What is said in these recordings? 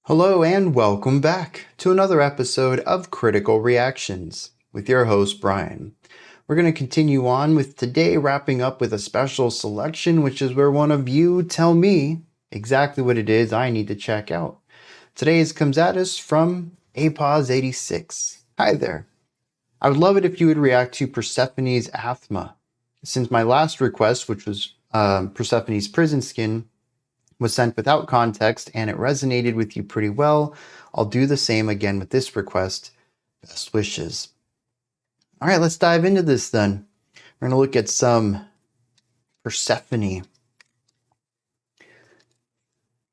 Hello and welcome back to another episode of Critical Reactions with your host Bryan. We're going to continue on with today, wrapping up with a special selection, which is where one of you tell me exactly what it is I need to check out. Today's comes at us from Apause86. Hi there. I would love it if you would react to Persephone's Aathma. Since my last request, which was Persephone's Prison Skin, was sent without context and it resonated with you pretty well, I'll do the same again with this request. Best wishes. All right, let's dive into this then. We're going to look at some Persefone.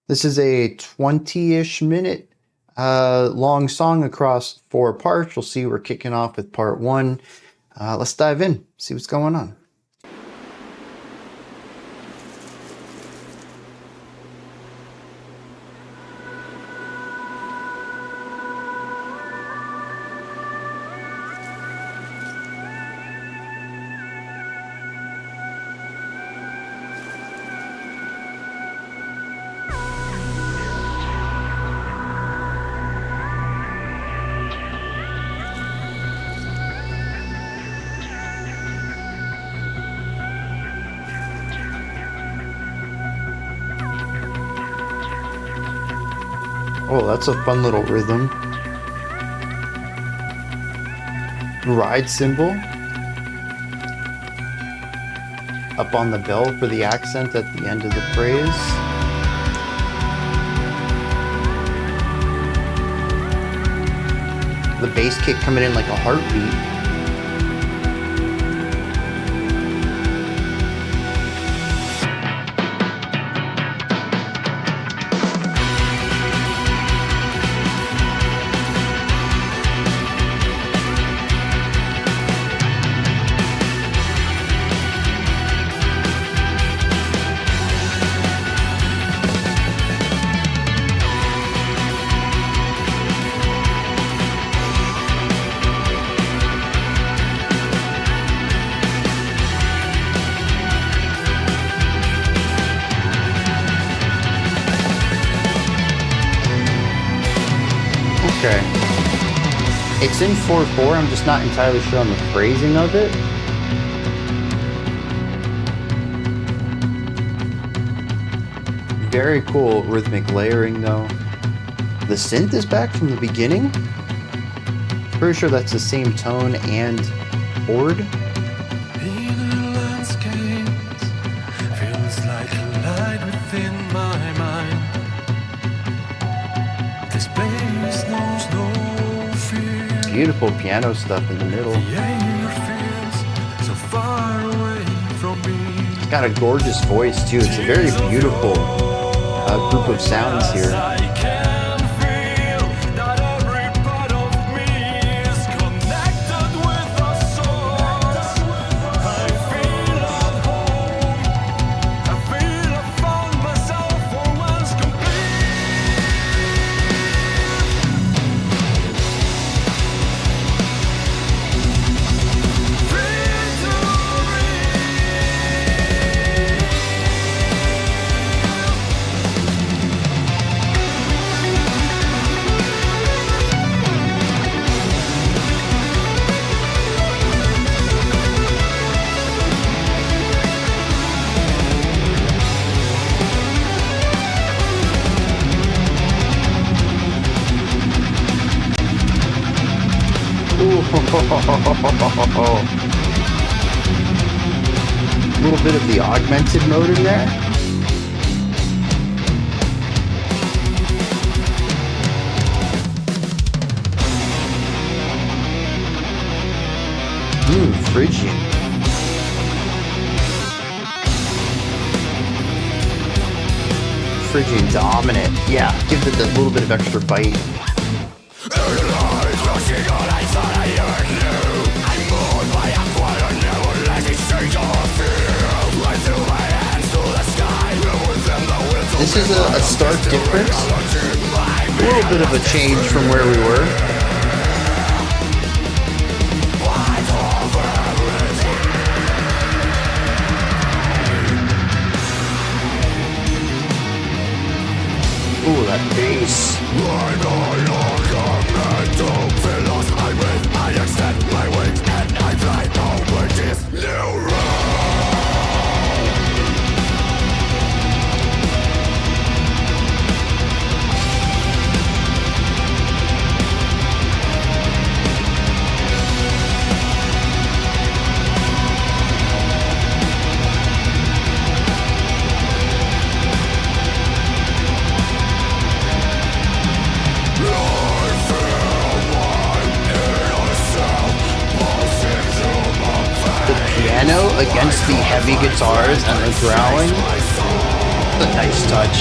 This is a 20-ish minute long song across 4 parts. You'll see we're kicking off with part 1. Let's dive in, see what's going on. Oh, that's a fun little rhythm. Ride cymbal. Up on the bell for the accent at the end of the phrase. The bass kick coming in like a heartbeat. Okay. It's in 4/4, I'm just not entirely sure on the phrasing of it. Very cool rhythmic layering though. The synth is back from the beginning. Pretty sure that's the same tone and chord. Inner landscapes feels like a light within my mind. This place knows no fear. Beautiful piano stuff in the middle. The air feels so far away from me. It's got a gorgeous voice too. It's a very beautiful group of sounds here. I can feel that every part of me is connected with the source. I feel at home. I feel I found myself for once complete. A little bit of the augmented mode in there. Phrygian. Phrygian dominant. Yeah, gives it a little bit of extra bite. This is a stark difference. A little bit of a change from where we were. Ooh, that bass. Piano against the heavy guitars and the growling. A nice touch.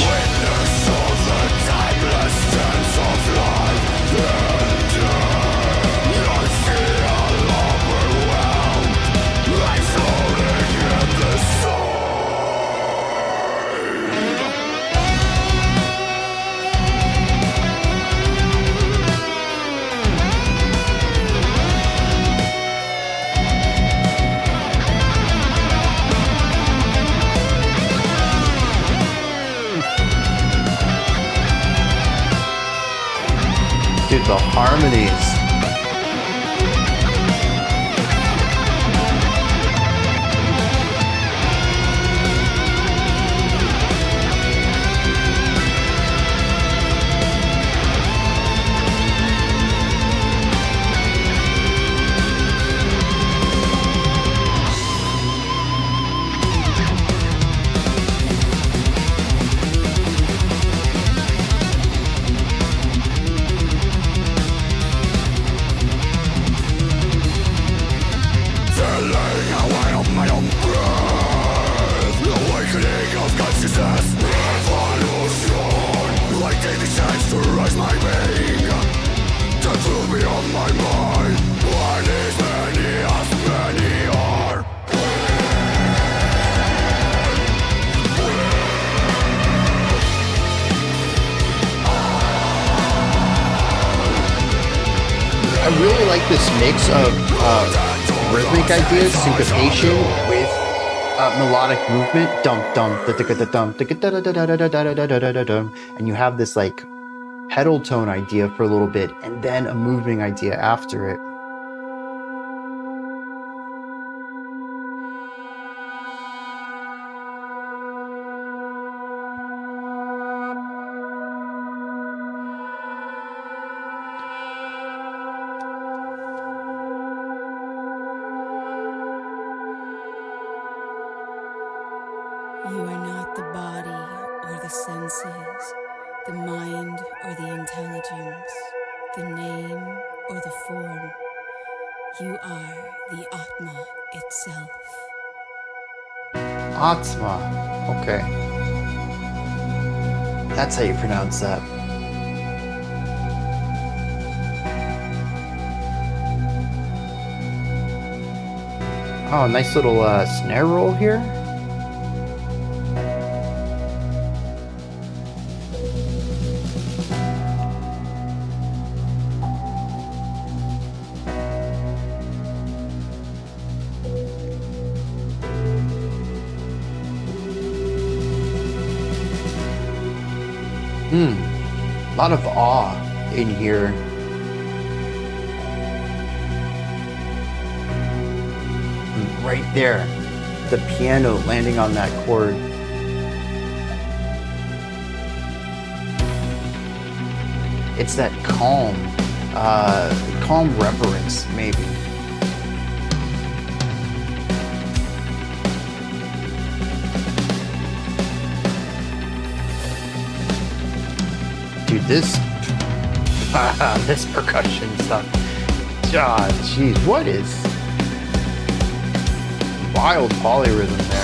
Dude, the harmonies. I really like this mix of rhythmic ideas, syncopation with melodic movement, and you have this like pedal tone idea for a little bit, and then a moving idea after it. You are not the body or the senses, the mind or the intelligence, the name or the form. You are the Aathma itself. Aathma. Okay. That's how you pronounce that. Oh, nice little snare roll here. A lot of awe in here. Right there, the piano landing on that chord. It's that calm reverence, maybe. Dude, this this percussion stuff. God, jeez, what is wild polyrhythm there?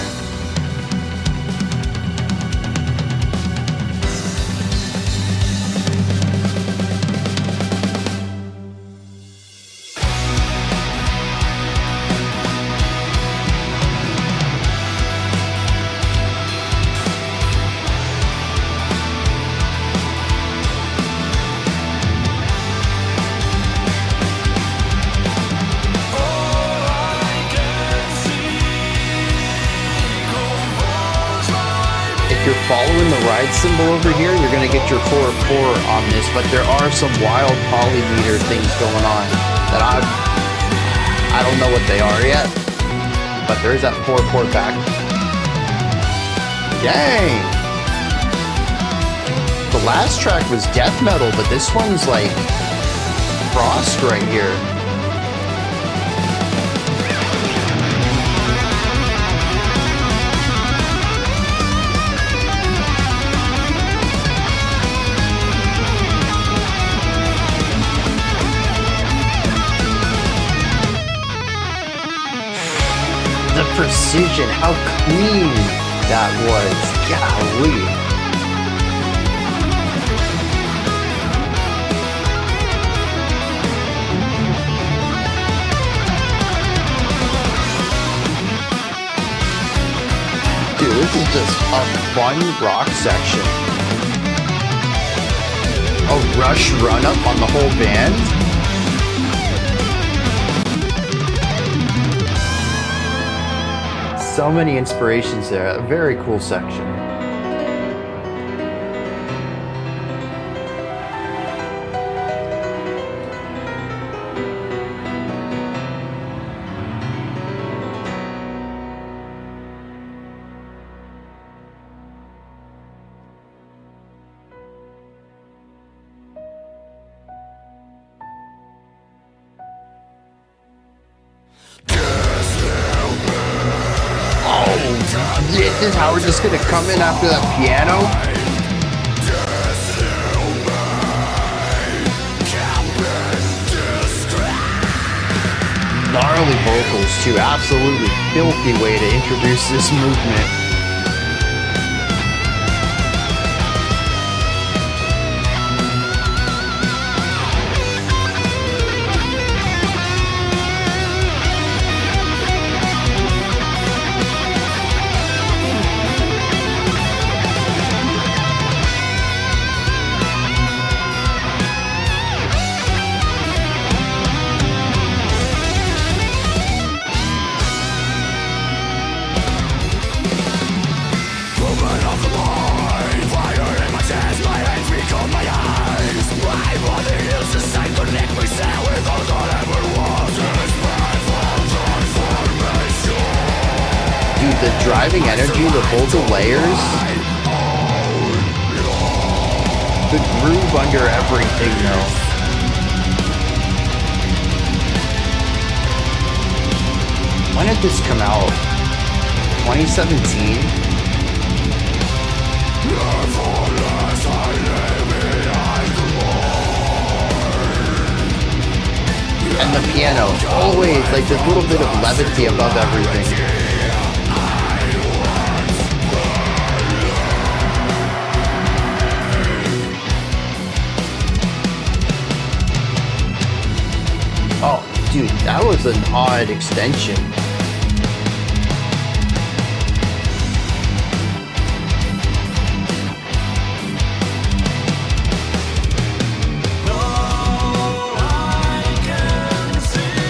following the ride symbol over here, you're going to get your 4/4 on this, but there are some wild polymeter things going on that I don't know what they are yet, but there's that 4/4 back. Dang! The last track was death metal, but this one's like frost right here. The precision, how clean that was. Golly. Dude, this is just a fun rock section. A rush run up on the whole band. So many inspirations there. A very cool section. This is how we're just gonna come in after that piano. Gnarly vocals too, absolutely filthy way to introduce this movement. The driving energy, the vocal layers, the groove under everything though. When did this come out? 2017? And the piano, always like this little bit of levity above everything. Oh, dude, that was an odd extension.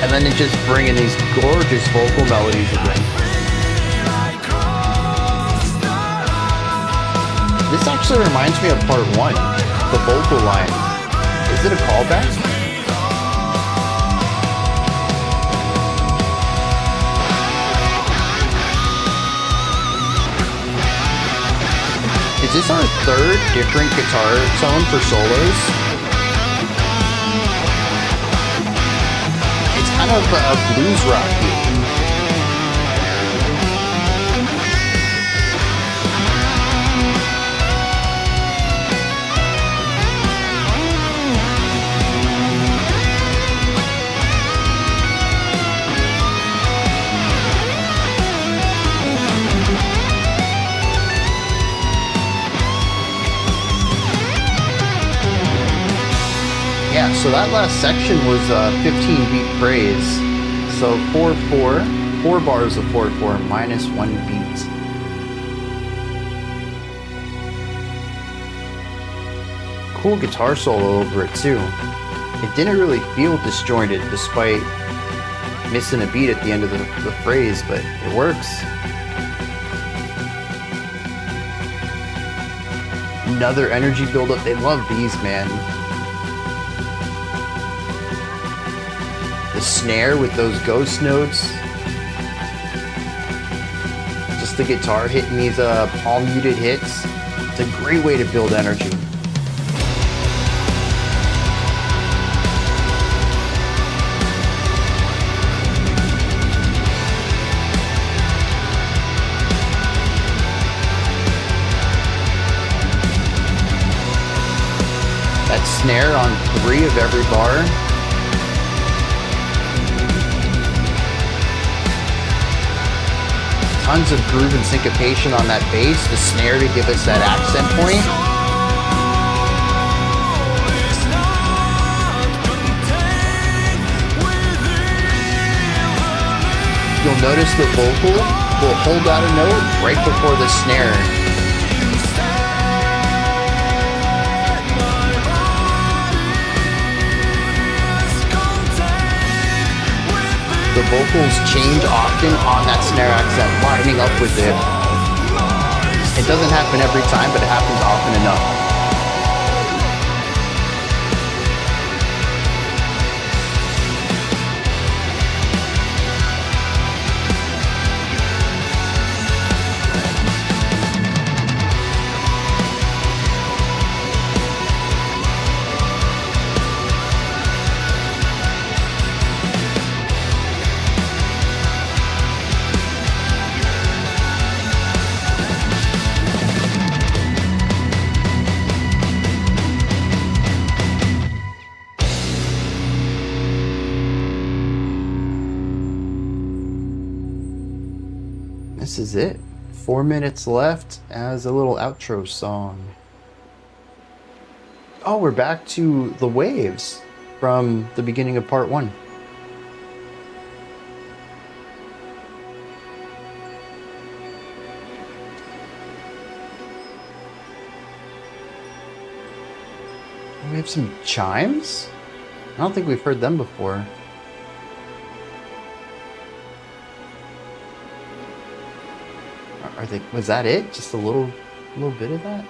And then it just bringing these gorgeous vocal melodies again. This actually reminds me of part 1, the vocal line. Is it a callback? Is this our third different guitar tone for solos? It's kind of a blues rocky. Yeah, so that last section was 15 beat phrase. So 4/4, 4 bars of 4/4 minus 1 beat. Cool guitar solo over it too. It didn't really feel disjointed despite missing a beat at the end of the phrase, but it works. another energy buildup. They love these, man. The snare with those ghost notes. Just the guitar hitting these all muted hits. It's a great way to build energy. That snare on 3 of every bar. Tons of groove and syncopation on that bass, the snare to give us that accent point. You'll notice the vocal will hold out a note right before the snare. The vocals change often on that snare accent, lining up with it. It doesn't happen every time, but it happens often enough. This is it. 4 minutes left as a little outro song. Oh, we're back to the waves from the beginning of part 1. We have some chimes? I don't think we've heard them before. Are they, was that it? Just a little bit of that?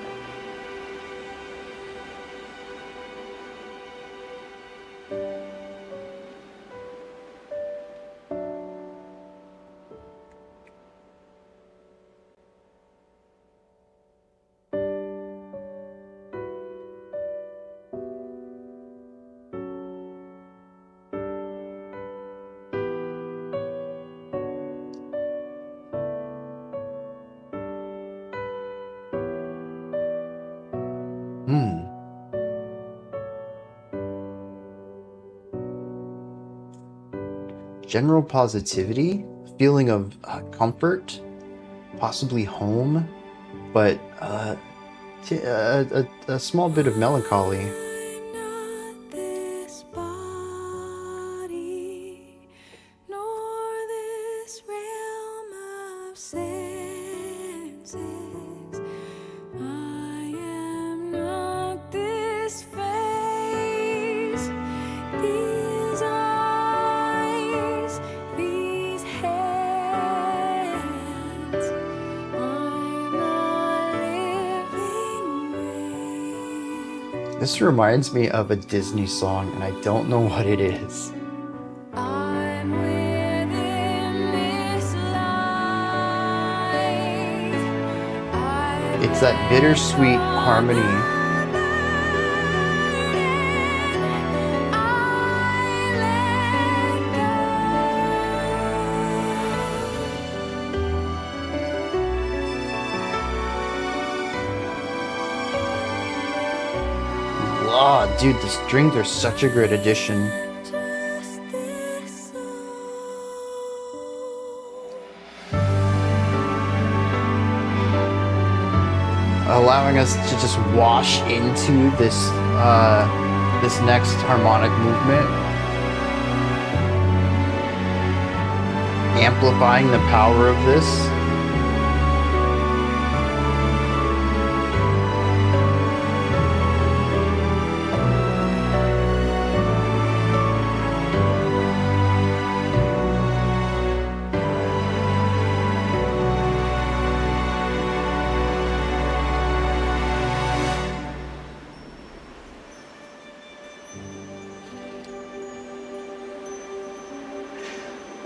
General positivity, feeling of comfort, possibly home, but a small bit of melancholy. I'm not this body, nor this realm of senses. I am not this face, these eyes, these hands. I'm a living way. This reminds me of a Disney song, and I don't know what it is. I'm within this life. It's that bittersweet harmony. Oh, dude, the strings are such a great addition. Allowing us to just wash into this this next harmonic movement, amplifying the power of this.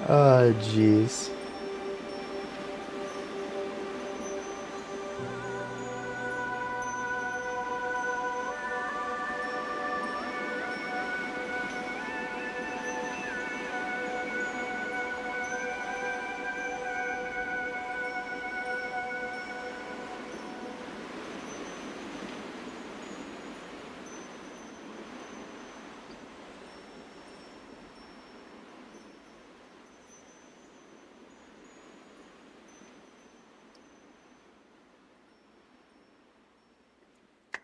Oh, jeez.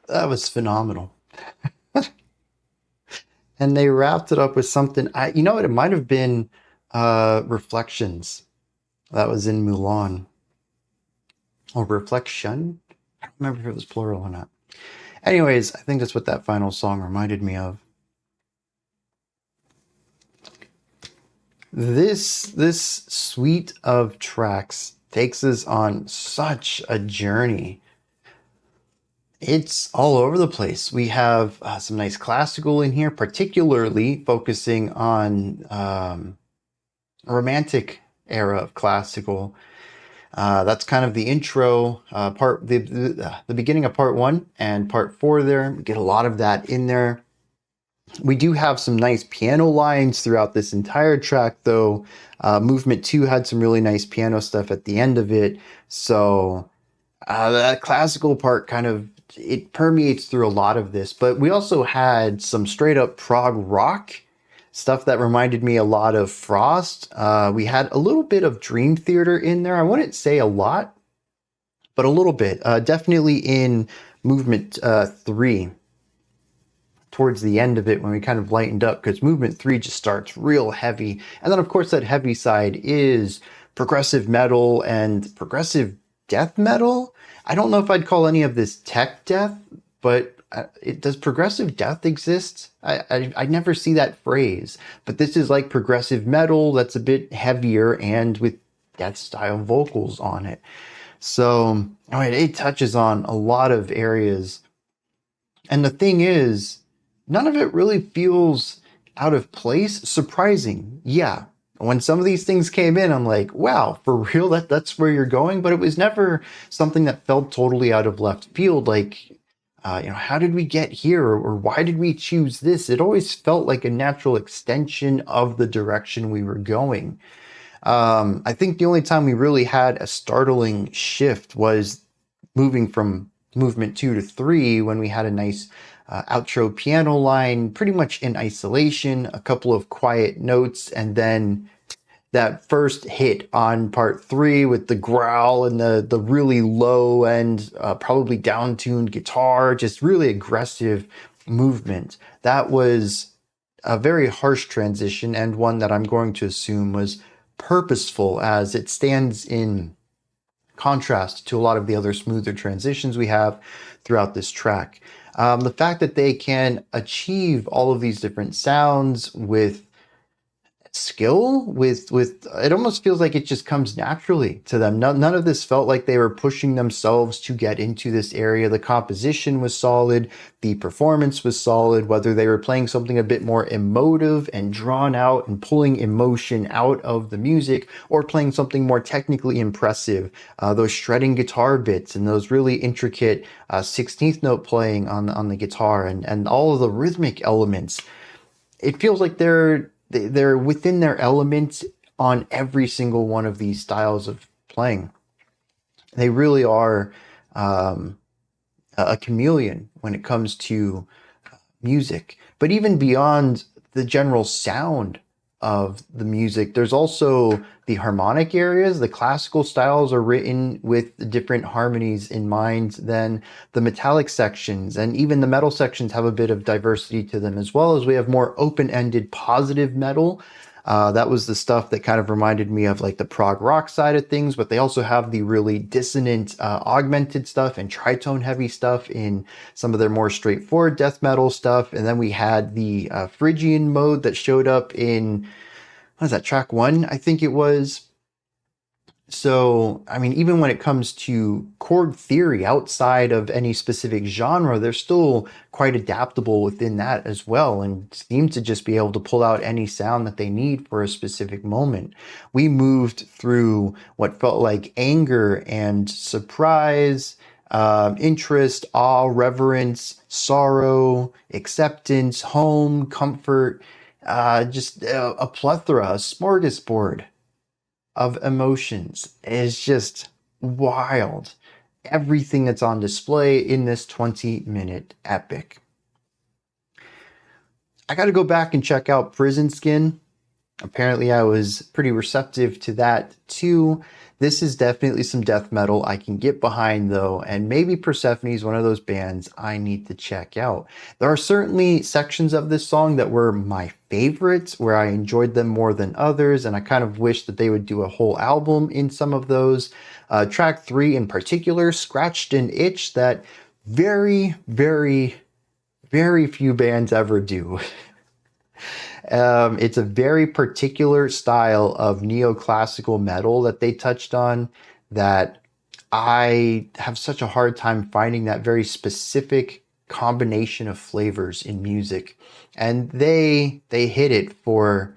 That was phenomenal. And they wrapped it up with something. You know what? It might have been Reflections. That was in Mulan. Or Reflection? I don't remember if it was plural or not. Anyways, I think that's what that final song reminded me of. This suite of tracks takes us on such a journey. It's all over the place. We have some nice classical in here, particularly focusing on a romantic era of classical. That's kind of the intro part, the beginning of part 1 and part 4 there. We get a lot of that in there. We do have some nice piano lines throughout this entire track, though. Movement 2 had some really nice piano stuff at the end of it. So that classical part kind of, it permeates through a lot of this. But we also had some straight up prog rock stuff that reminded me a lot of Frost. We had a little bit of Dream Theater in there. I wouldn't say a lot, but a little bit. Definitely in movement 3. Towards the end of it when we kind of lightened up, because movement 3 just starts real heavy. And then of course that heavy side is progressive metal and progressive death metal. I don't know if I'd call any of this tech death, but does progressive death exist? I never see that phrase, but this is like progressive metal that's a bit heavier and with death style vocals on it. So it touches on a lot of areas. And the thing is, none of it really feels out of place. Surprising, yeah. When some of these things came in, I'm like, wow, for real? That's where you're going? But it was never something that felt totally out of left field. Like, how did we get here? Or why did we choose this? It always felt like a natural extension of the direction we were going. I think the only time we really had a startling shift was moving from movement 2 to 3 when we had a nice outro piano line pretty much in isolation, a couple of quiet notes, and then that first hit on part 3 with the growl and the really low end, probably down-tuned guitar, just really aggressive movement. That was a very harsh transition, and one that I'm going to assume was purposeful, as it stands in contrast to a lot of the other smoother transitions we have throughout this track. The fact that they can achieve all of these different sounds with skill, with it almost feels like it just comes naturally to them. None of this felt like they were pushing themselves to get into this area. The composition was solid, the performance was solid, whether they were playing something a bit more emotive and drawn out and pulling emotion out of the music, or playing something more technically impressive, those shredding guitar bits and those really intricate 16th note playing on the guitar, and all of the rhythmic elements. It feels like they're within their elements on every single one of these styles of playing. They really are a chameleon when it comes to music. But even beyond the general sound of the music, there's also the harmonic areas. The classical styles are written with different harmonies in mind than the metallic sections, and even the metal sections have a bit of diversity to them, as well as we have more open-ended positive metal. That was the stuff that kind of reminded me of like the prog rock side of things, but they also have the really dissonant, augmented stuff and tritone heavy stuff in some of their more straightforward death metal stuff. And then we had the Phrygian mode that showed up in, what is that, track 1, I think it was. So, I mean, even when it comes to chord theory outside of any specific genre, they're still quite adaptable within that as well and seem to just be able to pull out any sound that they need for a specific moment. We moved through what felt like anger and surprise, interest, awe, reverence, sorrow, acceptance, home, comfort, just a plethora, a smorgasbord of emotions. Is just wild. Everything that's on display in this 20-minute epic. I got to go back and check out Prison Skin. Apparently, I was pretty receptive to that too. This is definitely some death metal I can get behind though, and maybe Persefone is one of those bands I need to check out. There are certainly sections of this song that were my favorites, where I enjoyed them more than others, and I kind of wish that they would do a whole album in some of those. Track 3 in particular scratched an itch that very, very, very few bands ever do. It's a very particular style of neoclassical metal that they touched on that I have such a hard time finding that very specific combination of flavors in music. And they hit it for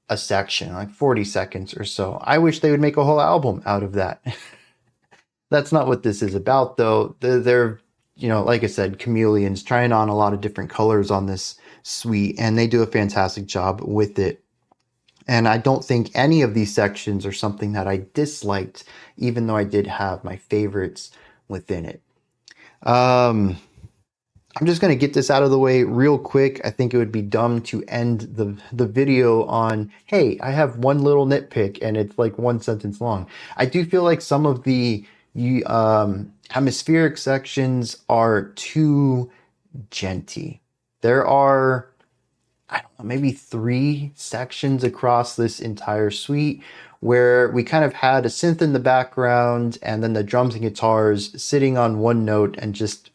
a section, like 40 seconds or so. I wish they would make a whole album out of that. That's not what this is about though. They're, like I said, chameleons trying on a lot of different colors on this suite, and they do a fantastic job with it. And I don't think any of these sections are something that I disliked, even though I did have my favorites within it. I'm just going to get this out of the way real quick. I think it would be dumb to end the video on, hey, I have one little nitpick and it's like one sentence long. I do feel like some of the atmospheric sections are too genty. There are, I don't know, maybe 3 sections across this entire suite where we kind of had a synth in the background and then the drums and guitars sitting on one note and just,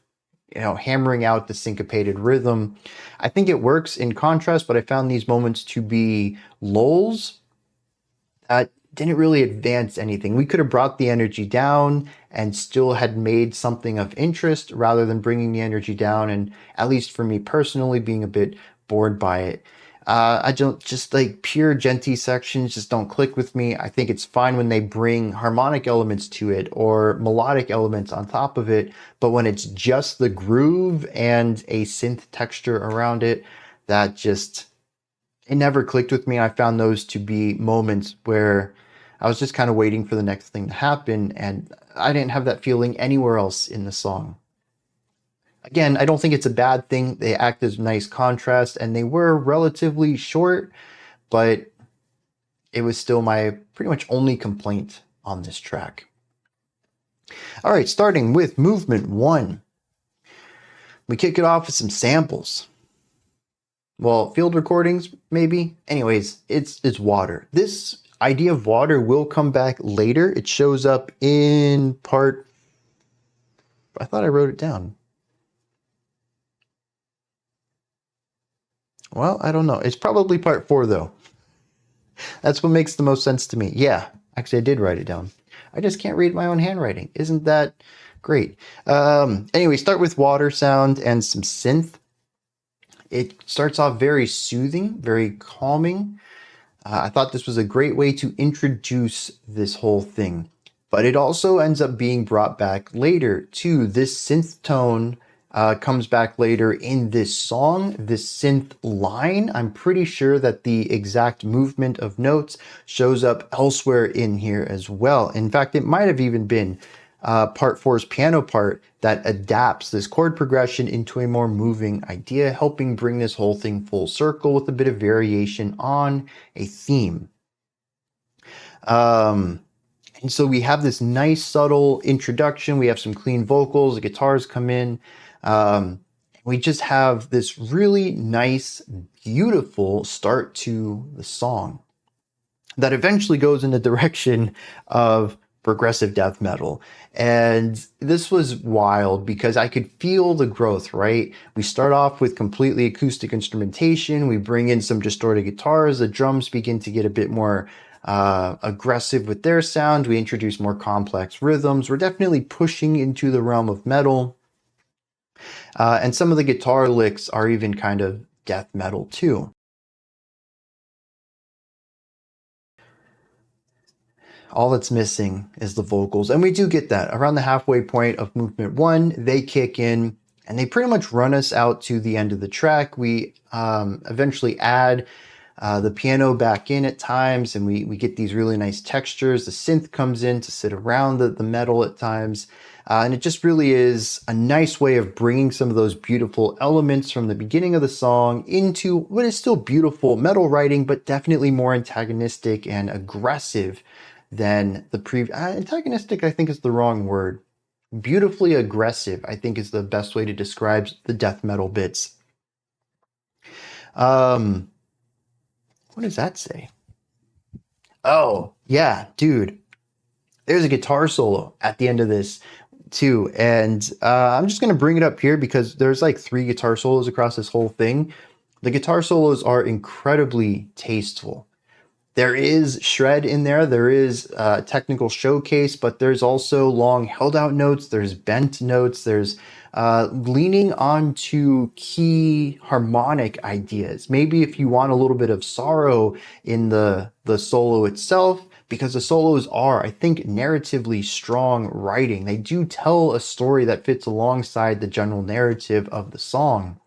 hammering out the syncopated rhythm. I think it works in contrast, but I found these moments to be lulls that didn't really advance anything. We could have brought the energy down and still had made something of interest rather than bringing the energy down and, at least for me personally, being a bit bored by it. I don't, just like pure genty sections just don't click with me. I think it's fine when they bring harmonic elements to it or melodic elements on top of it, but when it's just the groove and a synth texture around it, it never clicked with me. I found those to be moments where I was just kind of waiting for the next thing to happen, and I didn't have that feeling anywhere else in the song. Again, I don't think it's a bad thing. They act as nice contrast, and they were relatively short, but it was still my pretty much only complaint on this track. All right, starting with movement 1. We kick it off with some samples. Well, field recordings, maybe. Anyways, it's water. This idea of water will come back later. It shows up in part... I thought I wrote it down. Well, I don't know. It's probably part 4, though. That's what makes the most sense to me. Yeah, actually, I did write it down. I just can't read my own handwriting. Isn't that great? Anyway, start with water sound and some synth. It starts off very soothing, very calming. I thought this was a great way to introduce this whole thing. But it also ends up being brought back later, too. This synth tone comes back later in this song, this synth line. I'm pretty sure that the exact movement of notes shows up elsewhere in here as well. In fact, it might have even been part 4's piano part that adapts this chord progression into a more moving idea, helping bring this whole thing full circle with a bit of variation on a theme. And so we have this nice subtle introduction. We have some clean vocals, the guitars come in. We just have this really nice, beautiful start to the song that eventually goes in the direction of progressive death metal. And this was wild because I could feel the growth, right? We start off with completely acoustic instrumentation. We bring in some distorted guitars. The drums begin to get a bit more aggressive with their sound. We introduce more complex rhythms. We're definitely pushing into the realm of metal. And some of the guitar licks are even kind of death metal too. All that's missing is the vocals. And we do get that. Around the halfway point of movement 1, they kick in and they pretty much run us out to the end of the track. We eventually add the piano back in at times, and we get these really nice textures. The synth comes in to sit around the metal at times. And it just really is a nice way of bringing some of those beautiful elements from the beginning of the song into what is still beautiful metal writing, but definitely more antagonistic and aggressive than the previous. Antagonistic, I think, is the wrong word. Beautifully aggressive, I think, is the best way to describe the death metal bits. What does that say? Oh, yeah, dude. There's a guitar solo at the end of this too. And I'm just going to bring it up here because there's like 3 guitar solos across this whole thing. The guitar solos are incredibly tasteful. There is shred in there. There is a technical showcase, but there's also long held out notes. There's bent notes. There's leaning onto key harmonic ideas. Maybe if you want a little bit of sorrow in the solo itself, because the solos are, I think, narratively strong writing. They do tell a story that fits alongside the general narrative of the song.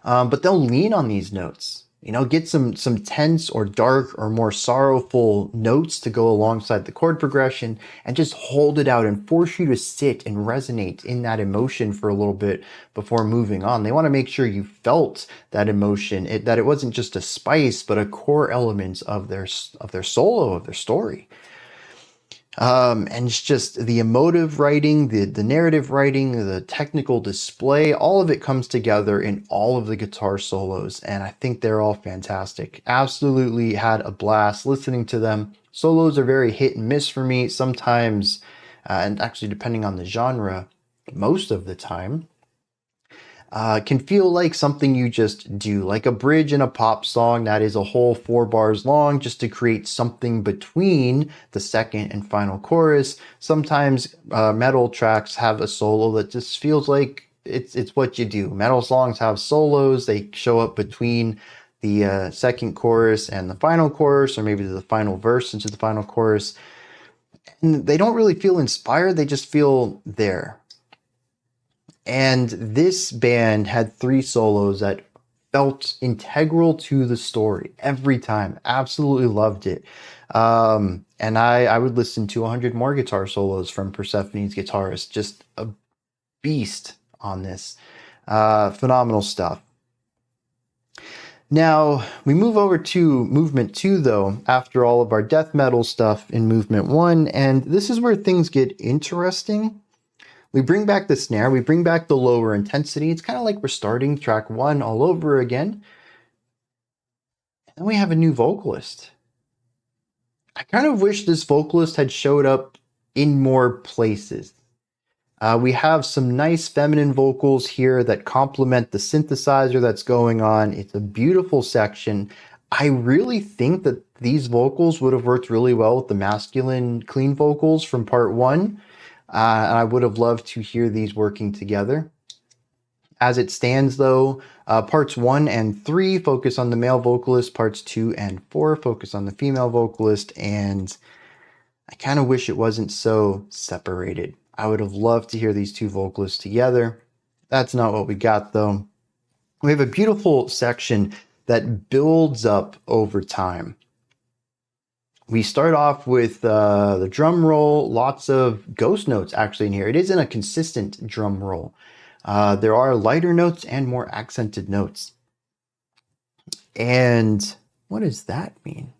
But they'll lean on these notes. You know, get some tense or dark or more sorrowful notes to go alongside the chord progression and just hold it out and force you to sit and resonate in that emotion for a little bit before moving on. They want to make sure you felt that emotion, that it wasn't just a spice, but a core element of their solo, of their story. And it's just the emotive writing, the narrative writing, the technical display, all of it comes together in all of the guitar solos. And I think they're all fantastic. Absolutely had a blast listening to them. Solos are very hit and miss for me sometimes, and actually depending on the genre, most of the time. Can feel like something you just do, like a bridge in a pop song that is a whole 4 bars long just to create something between the second and final chorus. Sometimes metal tracks have a solo that just feels like it's what you do. Metal songs have solos. They show up between the second chorus and the final chorus, or maybe the final verse into the final chorus. And they don't really feel inspired. They just feel there. And this band had 3 solos that felt integral to the story every time. Absolutely loved it. And I would listen to 100 more guitar solos from Persephone's guitarist. Just a beast on this. Phenomenal stuff. Now, we move over to movement 2, though, after all of our death metal stuff in movement 1. And this is where things get interesting. We bring back the snare, we bring back the lower intensity. It's kind of like we're starting track 1 all over again. And we have a new vocalist. I kind of wish this vocalist had showed up in more places. We have some nice feminine vocals here that complement the synthesizer that's going on. It's a beautiful section. I really think that these vocals would have worked really well with the masculine clean vocals from part 1. And I would have loved to hear these working together. As it stands, though, parts 1 and 3 focus on the male vocalist. Parts 2 and 4 focus on the female vocalist. And I kind of wish it wasn't so separated. I would have loved to hear these 2 vocalists together. That's not what we got, though. We have a beautiful section that builds up over time. We start off with the drum roll, lots of ghost notes actually in here. It isn't a consistent drum roll. There are lighter notes and more accented notes. And what does that mean?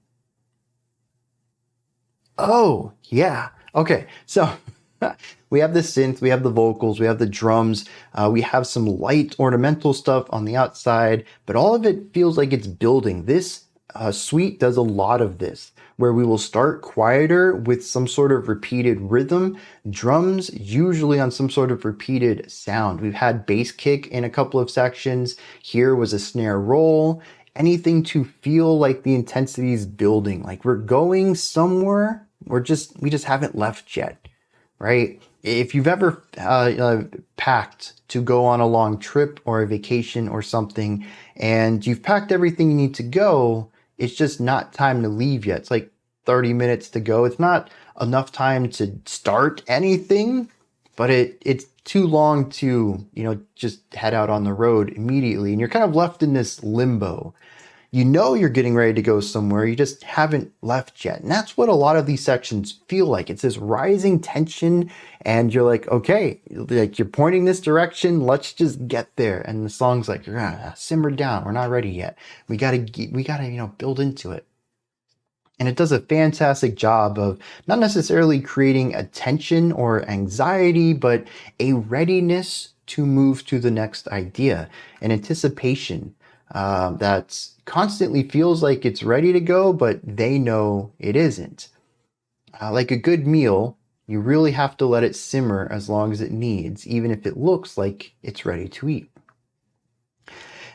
Oh, yeah. Okay, so we have the synth, we have the vocals, we have the drums, we have some light ornamental stuff on the outside, but all of it feels like it's building. This suite does a lot of this, where we will start quieter with some sort of repeated rhythm, drums usually on some sort of repeated sound. We've had bass kick in a couple of sections. Here was a snare roll, anything to feel like the intensity is building, like we're going somewhere. We just haven't left yet, right? If you've ever packed to go on a long trip or a vacation or something, and you've packed everything you need to go, it's just not time to leave yet. It's like 30 minutes to go. It's not enough time to start anything, but it's too long to, just head out on the road immediately. And you're kind of left in this limbo. You know you're getting ready to go somewhere, you just haven't left yet. And that's what a lot of these sections feel like. It's this rising tension, and you're like, okay, like you're pointing this direction, let's just get there. And the song's like, simmer down, we're not ready yet. We gotta, build into it. And it does a fantastic job of not necessarily creating a tension or anxiety, but a readiness to move to the next idea, an anticipation that constantly feels like it's ready to go, but they know it isn't. Like a good meal, you really have to let it simmer as long as it needs, even if it looks like it's ready to eat.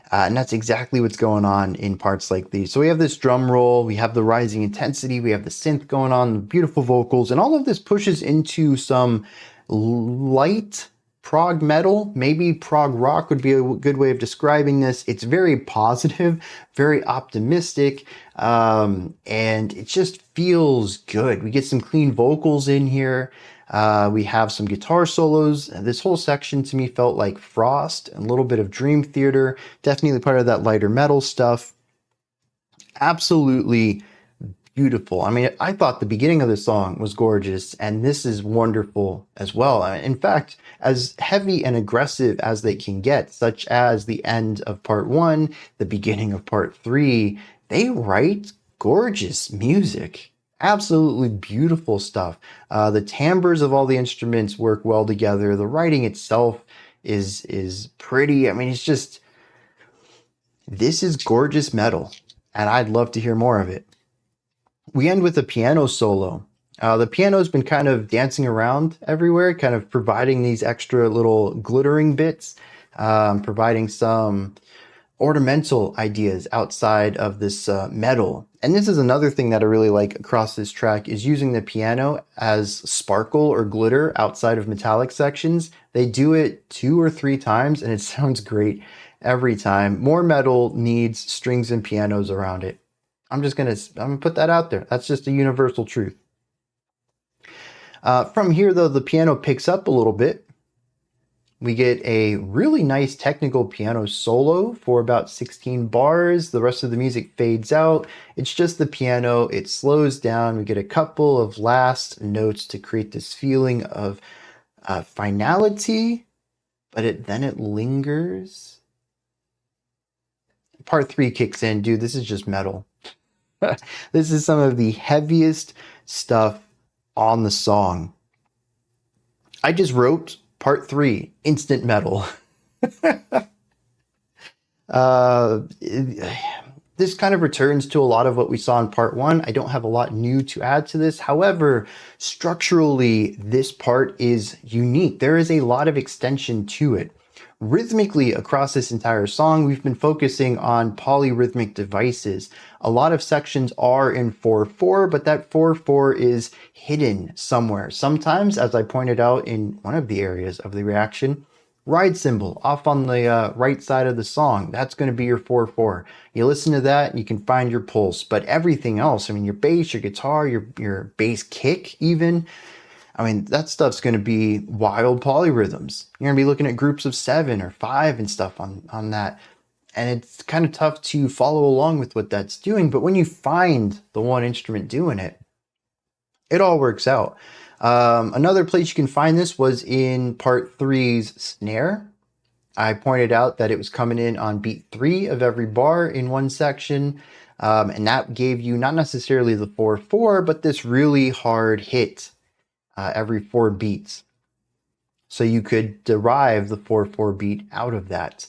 And that's exactly what's going on in parts like these. So we have this drum roll, we have the rising intensity, we have the synth going on, the beautiful vocals, and all of this pushes into some light prog metal, maybe prog rock would be a good way of describing this. It's very positive, very optimistic, and it just feels good. We get some clean vocals in here. We have some guitar solos. This whole section to me felt like Frost, a little bit of Dream Theater, definitely part of that lighter metal stuff. Absolutely beautiful. I mean, I thought the beginning of the song was gorgeous, and this is wonderful as well. In fact, as heavy and aggressive as they can get, such as the end of part 1, the beginning of part 3, they write gorgeous music. Absolutely beautiful stuff. The timbres of all the instruments work well together. The writing itself is pretty. I mean, it's just, this is gorgeous metal, and I'd love to hear more of it. We end with a piano solo. The piano's been kind of dancing around everywhere, kind of providing these extra little glittering bits, providing some ornamental ideas outside of this metal. And this is another thing that I really like across this track, is using the piano as sparkle or glitter outside of metallic sections. They do it 2 or 3 times, and it sounds great every time. More metal needs strings and pianos around it. I'm gonna put that out there. That's just a universal truth. From here, though, the piano picks up a little bit. We get a really nice technical piano solo for about 16 bars. The rest of the music fades out. It's just the piano. It slows down. We get a couple of last notes to create this feeling of finality, but then it lingers. Part 3 kicks in. Dude, this is just metal. This is some of the heaviest stuff on the song. I just wrote part 3, instant metal. This kind of returns to a lot of what we saw in part 1. I don't have a lot new to add to this. However, structurally, this part is unique. There is a lot of extension to it. Rhythmically, across this entire song, we've been focusing on polyrhythmic devices. A lot of sections are in 4/4, but that 4/4 is hidden somewhere. Sometimes, as I pointed out in one of the areas of the reaction, ride cymbal off on the right side of the song. That's going to be your 4/4. You listen to that and you can find your pulse. But everything else, I mean, your bass, your guitar, your bass kick even, I mean, that stuff's going to be wild polyrhythms. You're going to be looking at groups of 7 or 5 and stuff on that. And it's kind of tough to follow along with what that's doing. But when you find the one instrument doing it, it all works out. Another place you can find this was in part 3's snare. I pointed out that it was coming in on beat 3 of every bar in one section. And that gave you not necessarily the 4/4, but this really hard hit every 4 beats. So you could derive the 4/4 beat out of that,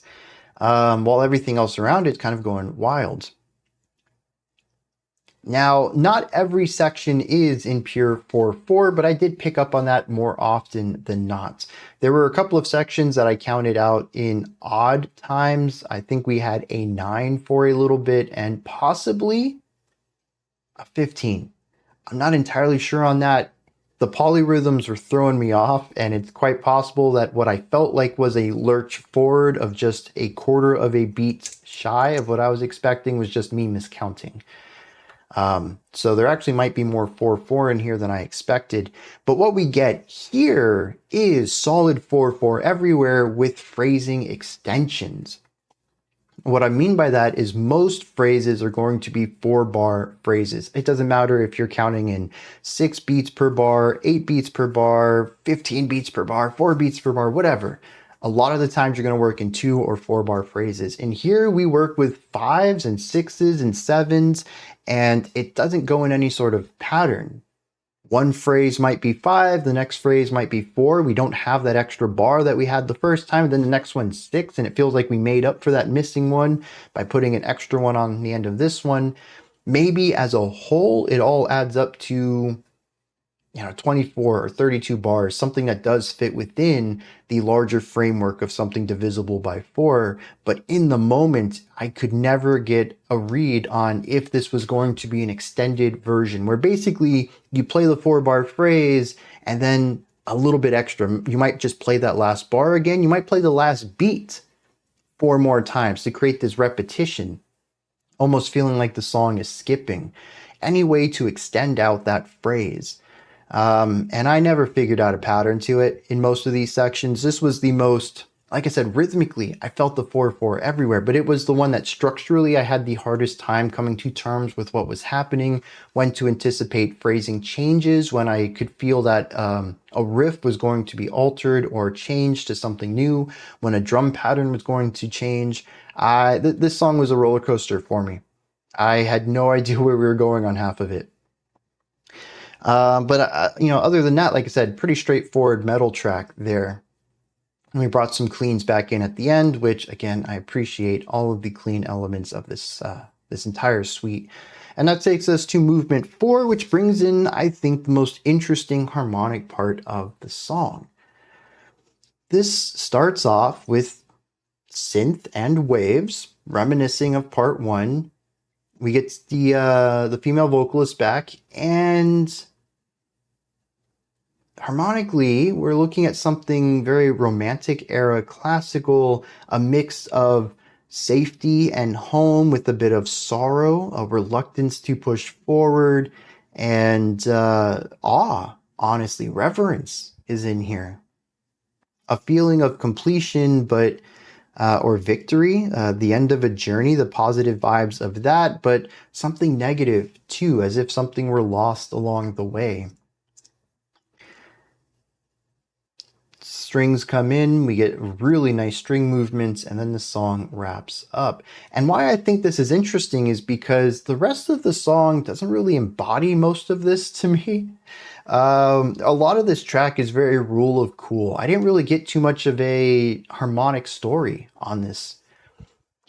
while everything else around it's kind of going wild. Now, not every section is in pure 4/4, but I did pick up on that more often than not. There were a couple of sections that I counted out in odd times. I think we had a 9 for a little bit and possibly a 15. I'm not entirely sure on that. The polyrhythms were throwing me off, and it's quite possible that what I felt like was a lurch forward of just a quarter of a beat shy of what I was expecting was just me miscounting. So there actually might be more 4/4 in here than I expected. But what we get here is solid 4/4 everywhere with phrasing extensions. What I mean by that is most phrases are going to be 4-bar phrases. It doesn't matter if you're counting in 6 beats per bar, 8 beats per bar, 15 beats per bar, 4 beats per bar, whatever. A lot of the times you're going to work in 2 or 4-bar phrases. And here we work with 5s and 6s and 7s, and it doesn't go in any sort of pattern. One phrase might be 5, the next phrase might be 4. We don't have that extra bar that we had the first time. Then the next one's 6, and it feels like we made up for that missing one by putting an extra one on the end of this one. Maybe as a whole, it all adds up to 24 or 32 bars, something that does fit within the larger framework of something divisible by 4. But in the moment, I could never get a read on if this was going to be an extended version where basically you play the 4-bar phrase and then a little bit extra. You might just play that last bar again. You might play the last beat 4 more times to create this repetition, almost feeling like the song is skipping. Any way to extend out that phrase. And I never figured out a pattern to it in most of these sections. This was the most, like I said, rhythmically, I felt the 4/4 everywhere, but it was the one that structurally I had the hardest time coming to terms with what was happening, when to anticipate phrasing changes, when I could feel that a riff was going to be altered or changed to something new, when a drum pattern was going to change. This song was a roller coaster for me. I had no idea where we were going on half of it. But other than that, like I said, pretty straightforward metal track there. And we brought some cleans back in at the end, which again, I appreciate all of the clean elements of this entire suite. And that takes us to movement 4, which brings in, I think, the most interesting harmonic part of the song. This starts off with synth and waves, reminiscing of part 1. We get the female vocalist back, and harmonically, we're looking at something very romantic era classical, a mix of safety and home with a bit of sorrow, a reluctance to push forward, and awe, honestly, reverence is in here. A feeling of completion, but or victory, the end of a journey, the positive vibes of that, but something negative too, as if something were lost along the way. Strings come in, we get really nice string movements, and then the song wraps up. And why I think this is interesting is because the rest of the song doesn't really embody most of this to me. A lot of this track is very rule of cool. I didn't really get too much of a harmonic story on this.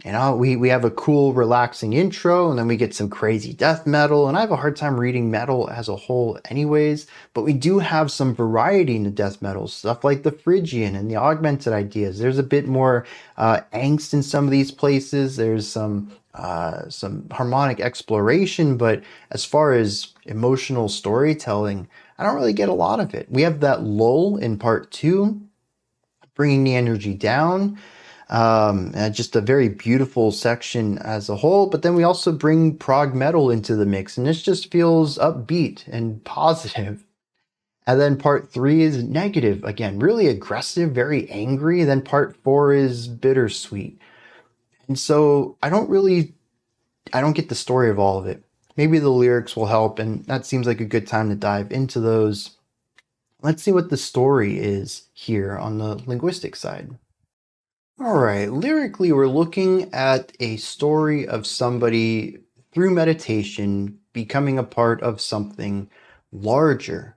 We have a cool, relaxing intro, and then we get some crazy death metal, and I have a hard time reading metal as a whole anyways, but we do have some variety in the death metal, stuff like the Phrygian and the augmented ideas. There's a bit more angst in some of these places. There's some harmonic exploration, but as far as emotional storytelling, I don't really get a lot of it. We have that lull in part 2, bringing the energy down. Just a very beautiful section as a whole, but then we also bring prog metal into the mix, and this just feels upbeat and positive. And then part 3 is negative, again, really aggressive, very angry. And then part 4 is bittersweet. And so I don't get the story of all of it. Maybe the lyrics will help, and that seems like a good time to dive into those. Let's see what the story is here on the linguistic side. All right, lyrically, we're looking at a story of somebody through meditation becoming a part of something larger,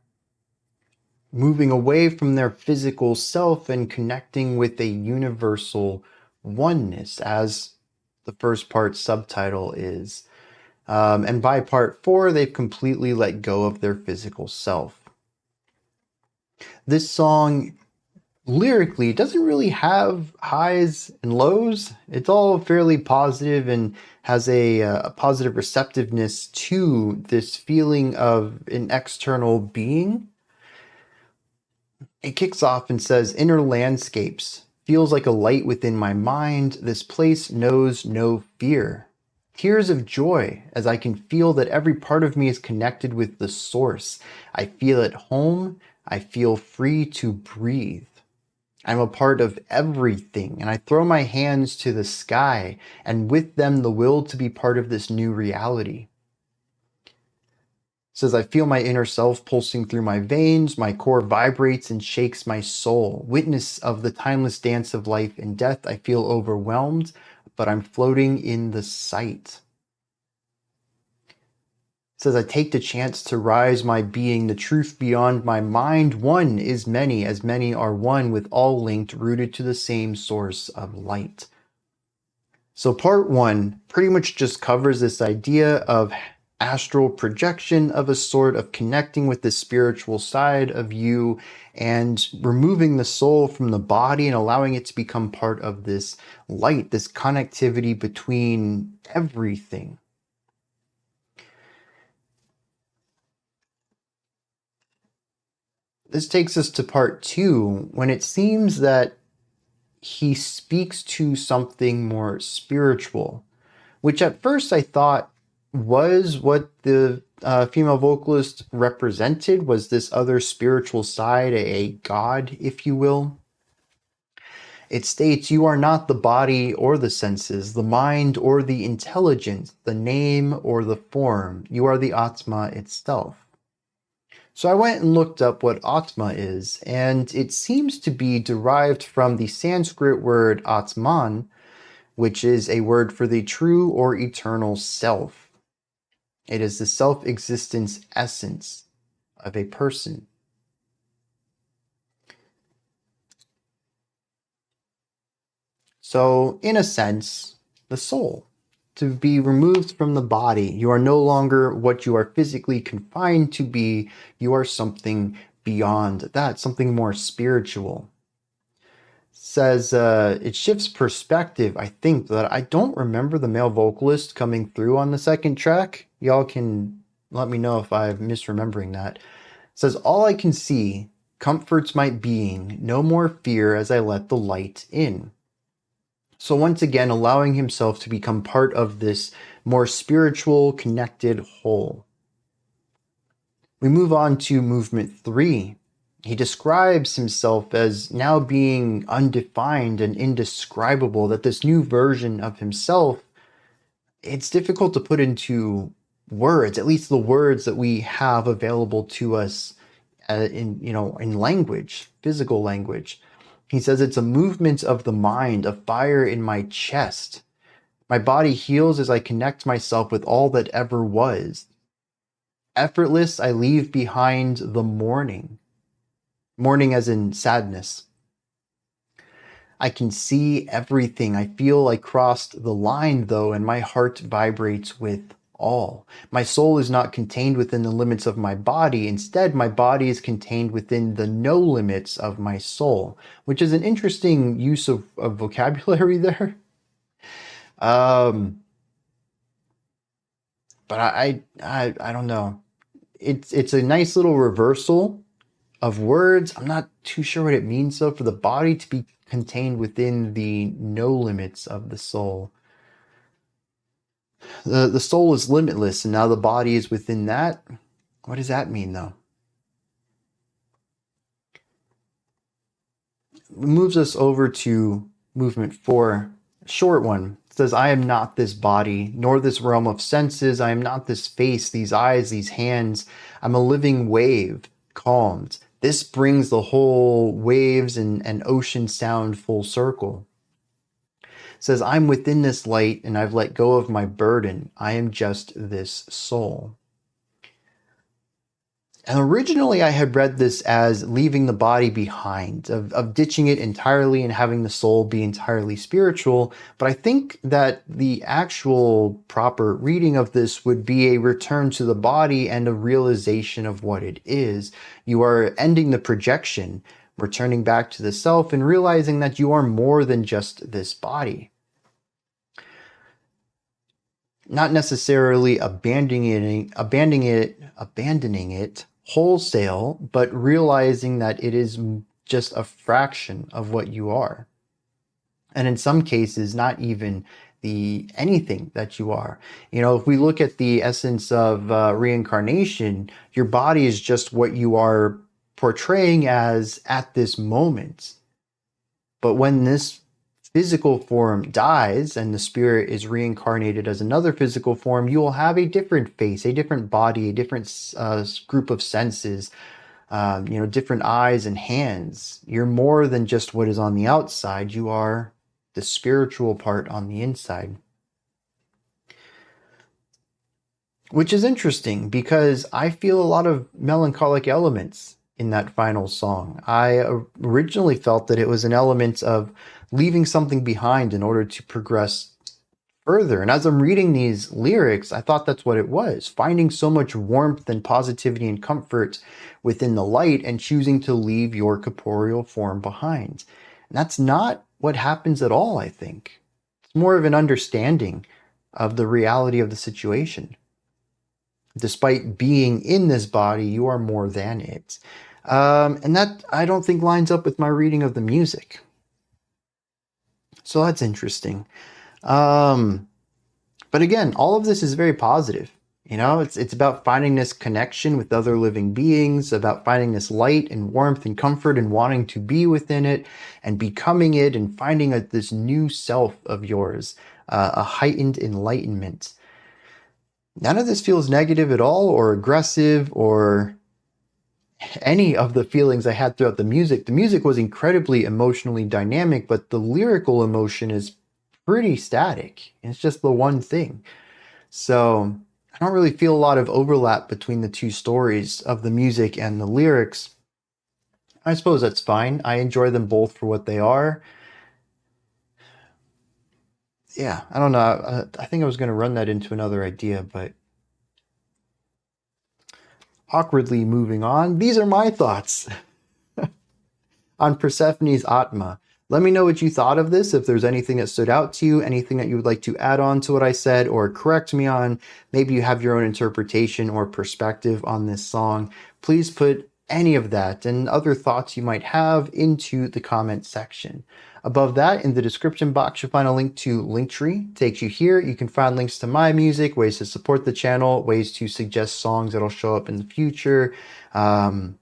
moving away from their physical self and connecting with a universal oneness, as the first part subtitle is. And by part 4, they've completely let go of their physical self. This song lyrically doesn't really have highs and lows. It's all fairly positive and has a positive receptiveness to this feeling of an external being. It kicks off and says, "Inner landscapes feels like a light within my mind. This place knows no fear. Tears of joy as I can feel that every part of me is connected with the source. I feel at home. I feel free to breathe. I'm a part of everything, and I throw my hands to the sky, and with them the will to be part of this new reality." It says, "I feel my inner self pulsing through my veins, my core vibrates and shakes my soul. Witness of the timeless dance of life and death, I feel overwhelmed, but I'm floating in the sight." It says, "I take the chance to rise my being, the truth beyond my mind. One is many, as many are one, with all linked, rooted to the same source of light." So part 1 pretty much just covers this idea of astral projection of a sort, of connecting with the spiritual side of you and removing the soul from the body and allowing it to become part of this light, this connectivity between everything. This takes us to part 2, when it seems that he speaks to something more spiritual, which at first I thought was what the female vocalist represented, was this other spiritual side, a god, if you will. It states, "You are not the body or the senses, the mind or the intelligence, the name or the form. You are the Aathma itself." So I went and looked up what Aathma is, and it seems to be derived from the Sanskrit word Atman, which is a word for the true or eternal self. It is the self-existence essence of a person. So, in a sense, the soul. To be removed from the body, you are no longer what you are physically confined to be. You are something beyond that, something more spiritual. Says it shifts perspective. I think that I don't remember the male vocalist coming through on the second track. Y'all can let me know if I'm misremembering that. Says, "All I can see comforts my being. No more fear as I let the light in." So once again, allowing himself to become part of this more spiritual, connected whole. We move on to movement 3. He describes himself as now being undefined and indescribable, that this new version of himself, it's difficult to put into words, at least the words that we have available to us in language, physical language. He says, "It's a movement of the mind, a fire in my chest. My body heals as I connect myself with all that ever was. Effortless, I leave behind the mourning." Mourning as in sadness. "I can see everything. I feel I crossed the line, though, and my heart vibrates with all. My soul is not contained within the limits of my body. Instead, my body is contained within the no limits of my soul," which is an interesting use of vocabulary there. But I don't know. It's a nice little reversal of words. I'm not too sure what it means, though, for the body to be contained within the no limits of the soul. The soul is limitless, and now the body is within that. What does that mean, though? It moves us over to movement 4, a short one. It says, "I am not this body, nor this realm of senses. I am not this face, these eyes, these hands. I'm a living wave, calmed. This brings the whole waves and ocean sound full circle." It says, "I'm within this light and I've let go of my burden. I am just this soul." And originally I had read this as leaving the body behind, of ditching it entirely and having the soul be entirely spiritual. But I think that the actual proper reading of this would be a return to the body and a realization of what it is. You are ending the projection, returning back to the self, and realizing that you are more than just this body. Not necessarily abandoning it wholesale, but realizing that it is just a fraction of what you are. And in some cases, not even the anything that you are. You know, if we look at the essence of reincarnation, your body is just what you are portraying as at this moment. But when this physical form dies and the spirit is reincarnated as another physical form, you will have a different face, a different body, a different group of senses, different eyes and hands. You're more than just what is on the outside. You are the spiritual part on the inside. Which is interesting because I feel a lot of melancholic elements in that final song. I originally felt that it was an element of leaving something behind in order to progress further. And as I'm reading these lyrics, I thought that's what it was, finding so much warmth and positivity and comfort within the light and choosing to leave your corporeal form behind. And that's not what happens at all, I think. It's more of an understanding of the reality of the situation. Despite being in this body, you are more than it. And that, I don't think, lines up with my reading of the music. So that's interesting. But again, all of this is very positive. You know, it's about finding this connection with other living beings, about finding this light and warmth and comfort and wanting to be within it and becoming it and finding this new self of yours, a heightened enlightenment. None of this feels negative at all or aggressive or any of the feelings I had throughout the music. The music was incredibly emotionally dynamic, but the lyrical emotion is pretty static. It's just the one thing. So I don't really feel a lot of overlap between the two stories of the music and the lyrics. I suppose that's fine. I enjoy them both for what they are. Yeah, I don't know. I think I was going to run that into another idea, but awkwardly moving on. These are my thoughts on Persephone's Aathma. Let me know what you thought of this, if there's anything that stood out to you, anything that you would like to add on to what I said or correct me on. Maybe you have your own interpretation or perspective on this song. Please put any of that and other thoughts you might have into the comment section. Above that, in the description box, you'll find a link to Linktree. Takes you here. You can find links to my music, ways to support the channel, ways to suggest songs that'll show up in the future, a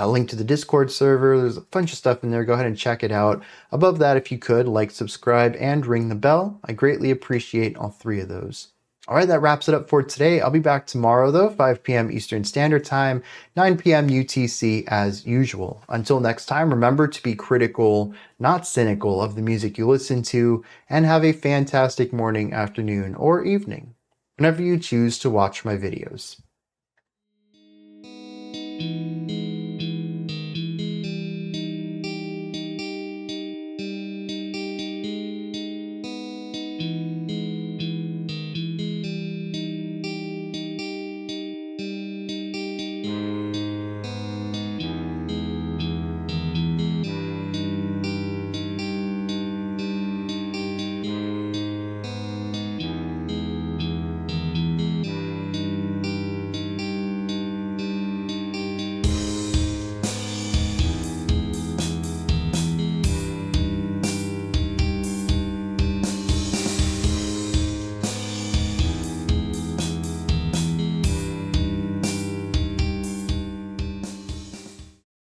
link to the Discord server. There's a bunch of stuff in there. Go ahead and check it out. Above that, if you could, like, subscribe, and ring the bell. I greatly appreciate all three of those. All right, that wraps it up for today. I'll be back tomorrow, though, 5 p.m. Eastern Standard Time, 9 p.m. UTC as usual. Until next time, remember to be critical, not cynical, of the music you listen to, and have a fantastic morning, afternoon, or evening, whenever you choose to watch my videos.